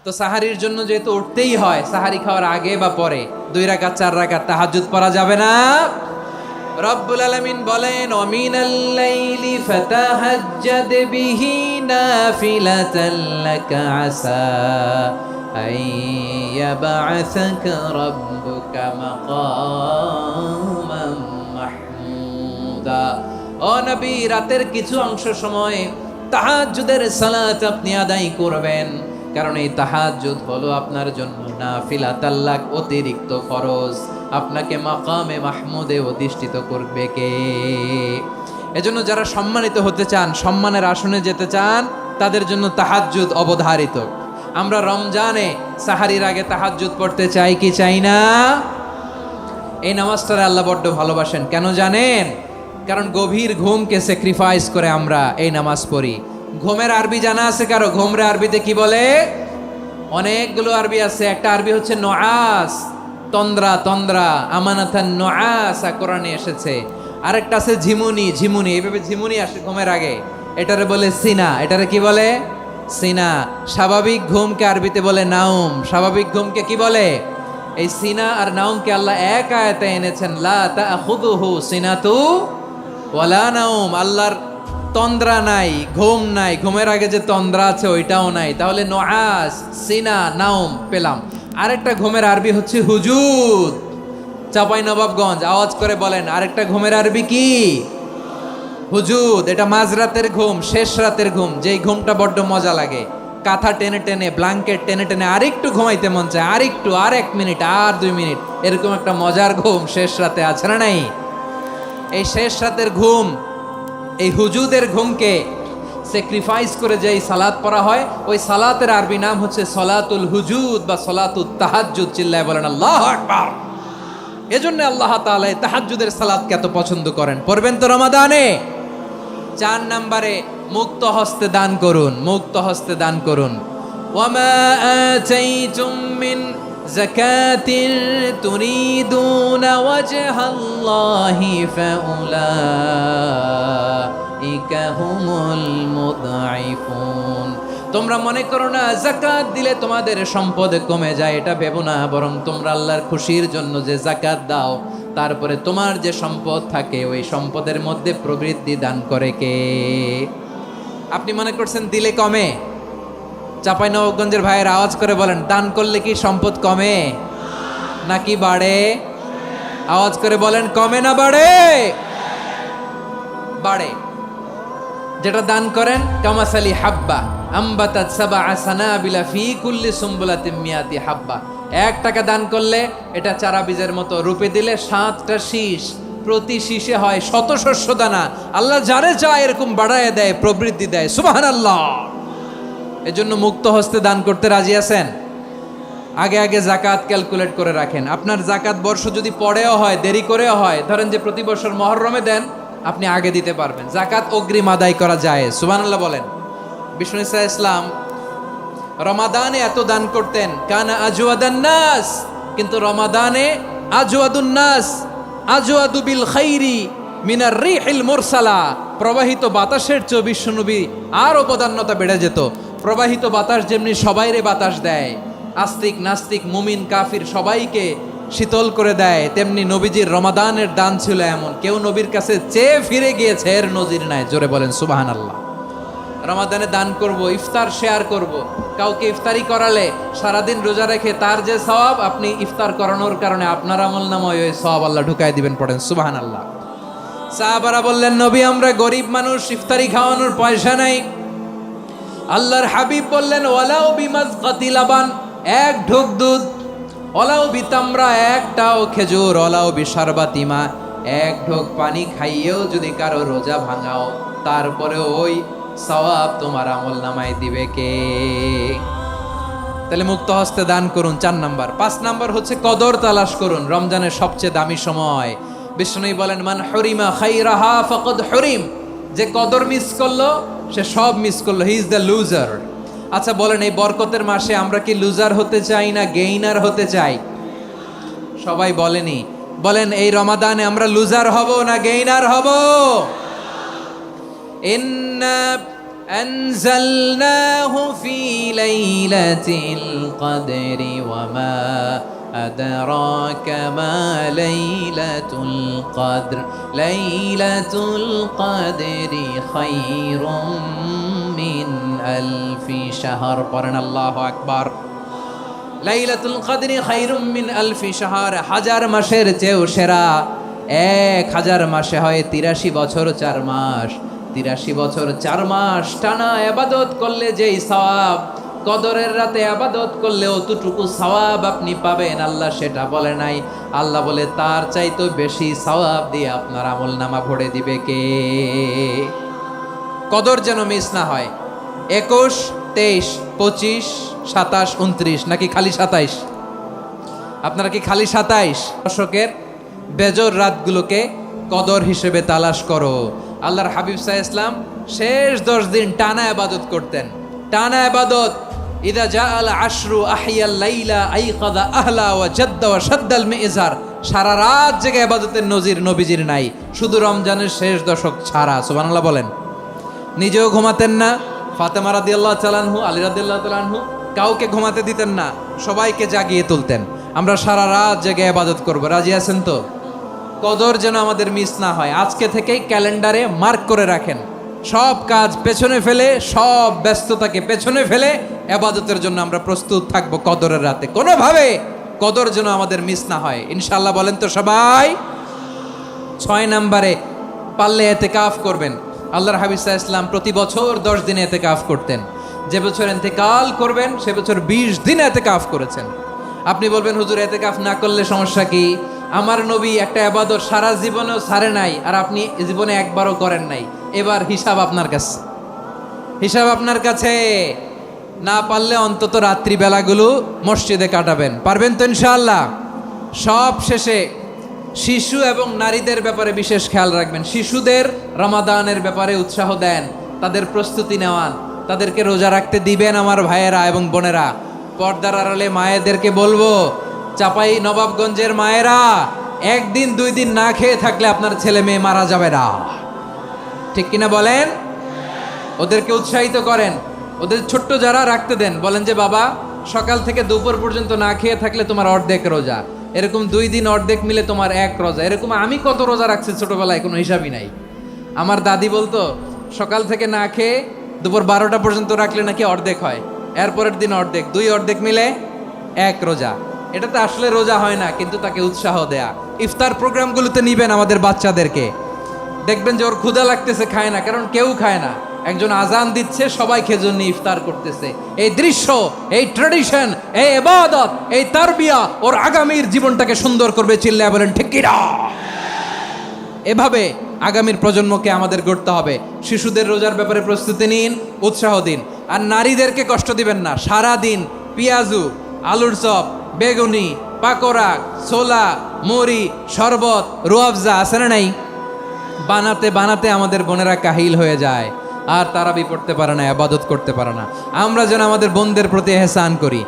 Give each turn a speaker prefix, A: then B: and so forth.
A: তো সাহারির জন্য যেহেতু উঠতেই হয়, সাহারি খাওয়ার আগে বা পরে 2 রাকাত 4 রাকাত তাহাজ্জুদ পড়া যাবে না। রব্বুল আলামিন বলেন ওয়ামিনাল লাইলি ফাতাহাজ্জাদ বিহি নাফিলাতান লাকা আসা আইয়াবআসাকা রাব্বুকা মাকামান মাহমুদা। ও নবী, রাতের কিছু অংশ সময় তাহাজ্জুদের সালাত আপনি আদায় করবেন, কারণ এই তাহাজ্জুদ হলো আপনার জন্য নাফিলাতাল লাক, অতিরিক্ত ফরজ। আপনাকে মাকামে মাহমুদে অধিষ্ঠিত করবে কে? এজন্য যারা সম্মানিত হতে চান, সম্মানের আসনে যেতে চান, তাদের জন্য তাহাজ্জুদ অবধারিত। আমরা রমজানে সাহারির আগে তাহাজ্জুদ পড়তে চাই কি চাই না? এই নামাজটারে আল্লাহ বড্ড ভালোবাসেন। কেন জানেন? কারণ গভীর ঘুমকে স্যাক্রিফাইস করে আমরা এই নামাজ পড়ি। ঘুমের আরবি জানা আছে কারো? ঘুমরে আরবিতে কি বলে? অনেকগুলো আরবি আছে। একটা আরবি হচ্ছে নুআস, তন্দ্রা, তন্দ্রা, আমানাতান নুআসা কোরআনে এসেছে। আরেকটা আছে ঝিমুনি, ঝিমুনি, এইভাবে ঝিমুনি আসে ঘুমের আগে, এটারে বলে সিনা। এটারে কি বলে? সিনা। স্বাভাবিক ঘুমকে আরবিতে বলে নাউম। স্বাভাবিক ঘুমকে কি বলে? এই সিনা আর নাউমকে আল্লাহ এক আয়াতে এনেছেন, লা তাখুযুহু সিনাতু ওয়ালা নাউম। আল্লাহর তন্দ্রা নাই, ঘুম নাই। ঘুমের আগে যে তন্দ্রা আছে ওইটাও নাই। তাহলে নুআস, সিনা, নাউম পেলাম। আরেকটা ঘুমের আরবি হচ্ছে হুজুদ। চাঁপাইনবাবগঞ্জ আওয়াজ করে বলেন, আরেকটা ঘুমের আরবি কি? হুজুদ। এটা মাঝরাতের ঘুম, শেষ রাতের ঘুম, যেই ঘুমটা বড্ড মজা লাগে। কাঁথা টেনে টেনে, ব্ল্যাঙ্কেট টেনে টেনে আরেকটু ঘুমাইতে মন চায়, আরেকটু, আর 1 মিনিট, আর 2 মিনিট, এরকম একটা মজার ঘুম শেষ রাতে আছে না নাই? এই শেষ রাতের ঘুম, এই হুজুদের ঘুমকে স্যাক্রিফাইস করে যেই সালাত পড়া হয়, ওই সালাতের আরবি নাম হচ্ছে সলাতুল হুজুদ বা সলাতুত তাহাজ্জুদ। চিল্লায় বলেন আল্লাহু আকবার। এজন্য আল্লাহ তাআলা এই তাহাজ্জুদের সালাতকে এত পছন্দ করেন। পড়বেন তো রমাদানে। 4 নম্বরে মুক্ত হস্তে দান করুন, মুক্ত হস্তে দান করুন। ওয়ামা আতাইতুম মিন যাকাতিন তুরিদুনা ওয়াজহাল্লাহি ফাউলাইকা হুমুল মুদঈফুন। তোমরা মনে করো না যাকাত দিলে তোমাদের সম্পদ কমে যায়, এটা ভেবো না। বরং তোমরা আল্লাহর খুশির জন্য যে যাকাত দাও, তারপরে তোমার যে সম্পদ থাকে ওই সম্পদের মধ্যে প্রবৃদ্ধি দান করে কে? আপনি মনে করছেন দিলে কমে? চাঁপাইনবাবগঞ্জের ভাইয়ের আওয়াজ করে বলেন, দান করলে কি সম্পদ কমে নাকি বাড়ে? আওয়াজ করে বলেন, কমে না বাড়ে? বাড়ে। যেটা দান করেন, কামাসালি হাব্বা আম্বাতাত সাবআ সানাবিলা ফি কুল্লি সুম্বুলাতিন মিয়াতি হাব্বা। 1 টাকা দান করলে এটা চারা বীজের মতো, রূপে দিলে 7টা শীষ, প্রতি শীষে হয় 100 শস্য দানা। আল্লাহ যারে চায় এরকম বাড়ায় দেয়, প্রবৃদ্ধি দেয়। সুবহানাল্লাহ। এজন্য মুক্ত হস্তে দান করতে রাজি আছেন? আগে আগে যাকাত ক্যালকুলেট করে রাখেন। আপনার যাকাত বর্ষ যদি পরেও হয়, দেরি করেও হয়, ধরেন যে প্রতি বছর মুহররমে দেন, আপনি আগে দিতে পারবেন। যাকাত অগ্রিম আদায় করা যায়। সুবহানাল্লাহ বলেন। বিষ্ণু ইসা ইসলাম রমাদানে এত দান করতেন, কানা আজওয়াদান নাস, কিন্তু রমাদানে আজওয়াদুন নাস আজওয়াদু বিল খাইরি মিনার রিহিল মুরসালা। প্রবাহিত বাতাসের চেয়ে বিশ্বনবী আরো প্রাধান্যতা বেড়ে যেত। প্রবাহিত বাতাস যেমনি সবাইরে বাতাস দেয়, আস্তিক নাস্তিক মুমিন কাফির সবাইকে শীতল করে দেয়, তেমনি নবীজির রমাদানের দান ছিল এমন, কেউ নবীর কাছে চেয়ে ফিরে গিয়েছে এর নজির নাই। জোরে বলেন সুবহানাল্লাহ। রমাদানে দান করব, ইফতার শেয়ার করব। কাউকে ইফতারি করালে সারাদিন রোজা রেখে তার যে সওয়াব, আপনি ইফতার করানোর কারণে আপনার আমলনামায় ওই সওয়াব আল্লাহ ঢুকায় দিবেন। পড়েন সুবহানাল্লাহ। সাহাবারা বললেন, নবী আমরা গরিব মানুষ, ইফতারি খাওয়ানোর পয়সা নাই। আল্লাহর হাবিব বললেন, ওয়ালাউ বিমাজকাতি লাবান, 1 ঢোক দুধ, ওয়ালাউ বিতামরা, 1টাও খেজুর, ওয়ালাউ বিশারবাতিমা, 1 ঢোক পানি খাইয়েও যদি কারো রোজা ভাঙাও, তারপরে ওই সওয়াব তোমার আমলনামায় দিবে কে? তাহলে মুক্ত হস্তে দান করুন, 4 নাম্বার। 5 নাম্বার হচ্ছে কদর তালাশ করুন। রমজানের সবচেয়ে দামি সময়। বিষ্ণু বলেন, মান হুরিমা খাইরাহা ফাকাদ হুরিম। যে কদর মিস করলো সে সব মিস করলো, হি ইজ দ্য লুজার। আচ্ছা বলেন, এই বরকতের মাসে আমরা কি লুজার হতে চাই না গেইনার হতে চাই? সবাই বলেনি। বলেন, এই রমাদানে আমরা লুজার হব না গেইনার হব? ইন্না আনজালনাহু ফি লাইলাতিল কদরি ওয়া মা আদরাকা মা লাইলাতুল কদর লাইলাতুল কদরি খায়রুম মিন আলফি শাহর। পড়েন আল্লাহু আকবার। লাইলাতুল কদরি খায়রুম মিন আলফি শাহর, হাজার মাসের চেয়েও সেরা। 1000 মাসে হয় 83 বছর 4 মাস। 83 বছর 4 মাস টানা ইবাদত করলে যেই সওয়াব, কদরের রাতে ইবাদত করলে অতটুকু সওয়াব আপনি পাবেন, আল্লাহ সেটা বলে নাই। আল্লাহ বলে তার চাইতে বেশি সওয়াব দিয়ে আপনার আমলনামা ভরে দিবে কে? কদর যেন মিস না হয়। 21, 23, 25, 27, 29 নাকি খালি 27? আপনারা কি খালি 27? দশকের বেজর রাতগুলোকে কদর হিসেবে তালাশ করো। আল্লাহর হাবিব সাল্লাল্লাহু আলাইহি ওয়াসাল্লাম শেষ 10 দিন টানা ইবাদত করতেন, টানা ইবাদত। ইদা জাআল আশরু আহিয়াল লাইলা আইকাদা আহলা ওয়া জাদ্দা ওয়া শাদ্দাল মিজার। সারা রাত জেগে ইবাদতের নজির নবীজির নাই, শুধু রমজানের শেষ দশক ছাড়া। সুবহানাল্লাহ বলেন। নিজেও ঘুমাতেন না। ফাতেমা রাদিয়াল্লাহু তাআলা আনহু, আলী রাদিয়াল্লাহু তাআলা আনহু কাউকে ঘুমাতে দিতেন না, সবাইকে জাগিয়ে তুলতেন। আমরা সারা রাত জেগে ইবাদত করব, রাজি আছেন তো? কদর যেন আমাদের মিস না হয়। আজকে থেকেই ক্যালেন্ডারে মার্ক করে রাখেন, সব কাজ পেছনে ফেলে, সব ব্যস্ততাকে পেছনে ফেলে ইবাদতের জন্য আমরা প্রস্তুত থাকব কদরের রাতে। কোনোভাবে কদর যেন আমাদের মিস না হয়, ইনশাআল্লাহ। বলেন তো সবাই। 6 নম্বরে পারলে ইতিকাফ করবেন। আল্লাহর হাবিব সাল্লাল্লাহু আলাইহি ওয়াসাল্লাম প্রতি বছর 10 দিন ইতিকাফ করতেন। যে বছর ইন্তেকাল করবেন সে বছর 20 দিন ইতিকাফ করেছেন। আপনি বলবেন হুজুর ইতিকাফ না করলে সমস্যা কি? আমার নবী একটা ইবাদত সারা জীবনেও ছাড়ে নাই, আর আপনি জীবনে একবারও করেন নাই। এবার হিসাব আপনার কাছে, হিসাব আপনার কাছে। না পারলে অন্তত রাত্রি বেলাগুলো মসজিদে কাটাবেন। পারবেন তো ইনশাআল্লাহ? সব শেষে শিশু এবং নারীদের ব্যাপারে বিশেষ খেয়াল রাখবেন। শিশুদের রমাদানের ব্যাপারে উৎসাহ দেন, তাদের প্রস্তুতি নেওয়ান, তাদেরকে রোজা রাখতে দিবেন। আমার ভাইয়েরা এবং বোনেরা, পর্দার আড়ালে মায়েদেরকে বলবো, চাপাই নবাবগঞ্জের মায়েরা, 1 দিন 2 দিন না খেয়ে থাকলে আপনার ছেলে মেয়ে মারা যাবে না। ঠিক কিনা বলেন? ওদেরকে উৎসাহিত করেন। ওদের ছোট্ট যারা রাখতে দেন, বলেন যে বাবা সকাল থেকে দুপুর পর্যন্ত না খেয়ে থাকলে তোমার অর্ধেক রোজা। এরকম 2 দিন অর্ধেক মিলে তোমার 1 রোজা। এরকম আমি কত রোজা রাখছি ছোটবেলায়, কোনো হিসাবই নাই। আমার দাদি বলতো সকাল থেকে না খেয়ে দুপুর 12টা পর্যন্ত রাখলে নাকি অর্ধেক হয়, এরপরের দিন অর্ধেক, 2 অর্ধেক মিলে 1 রোজা। এটা তো আসলে রোজা হয় না, কিন্তু তাকে উৎসাহ দেয়া। ইফতার প্রোগ্রামগুলোতে নিবেন আমাদের বাচ্চাদেরকে। দেখবেন যে ওর ক্ষুধা লাগতেছে, খায় না, কারণ কেউ খায় না। একজন আজান দিচ্ছে, সবাই খেজুর নিয়ে ইফতার করতেছে। এই দৃশ্য, এই ট্র্যাডিশন, এই ইবাদত, এই তারবিয়া ওর আগামীর জীবনটাকে সুন্দর করবে। চিল্লায় বলেন ঠিক কি না? এভাবে আগামীর প্রজন্মকে আমাদের গড়তে হবে। শিশুদের রোজার ব্যাপারে প্রস্তুতি নিন, উৎসাহ দিন। আর নারীদেরকে কষ্ট দিবেন না। সারা দিন পেঁয়াজু, আলুর চপ, বেগুনি, পাকোড়া, ছোলা, মুড়ি, শরবত, রুয়াবজা আছে না নাই? বানাতে বানাতে আমাদের বোনেরা কাহিল হয়ে যায়, আর তারাবি পড়তে পারে না, ইবাদত করতে পারে না। আমরা যেন আমাদের বোনদের প্রতি ইহসান করি।